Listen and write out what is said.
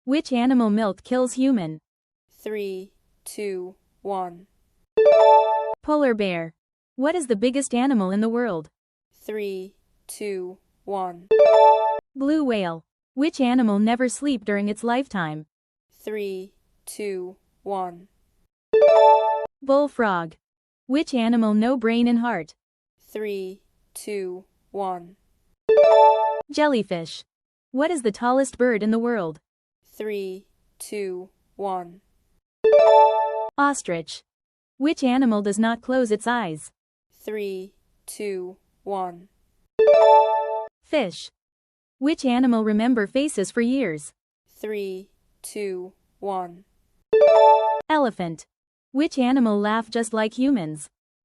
Which animal milk kills human? 3, 2, 1. Polar bear. What is the biggest animal in the world? 3, 2, 1. Blue whale. Which animal never sleep during its lifetime? 3, 2, 1. Bullfrog. Which animal no brain and heart? 3, 2, 1. Jellyfish. What is the tallest bird in the world? 3, 2, 1. Ostrich. Which animal does not close its eyes? 3, 2, 1. Fish. Which animal remember faces for years? 3, 2, 1. Elephant. Which animal laugh just like humans?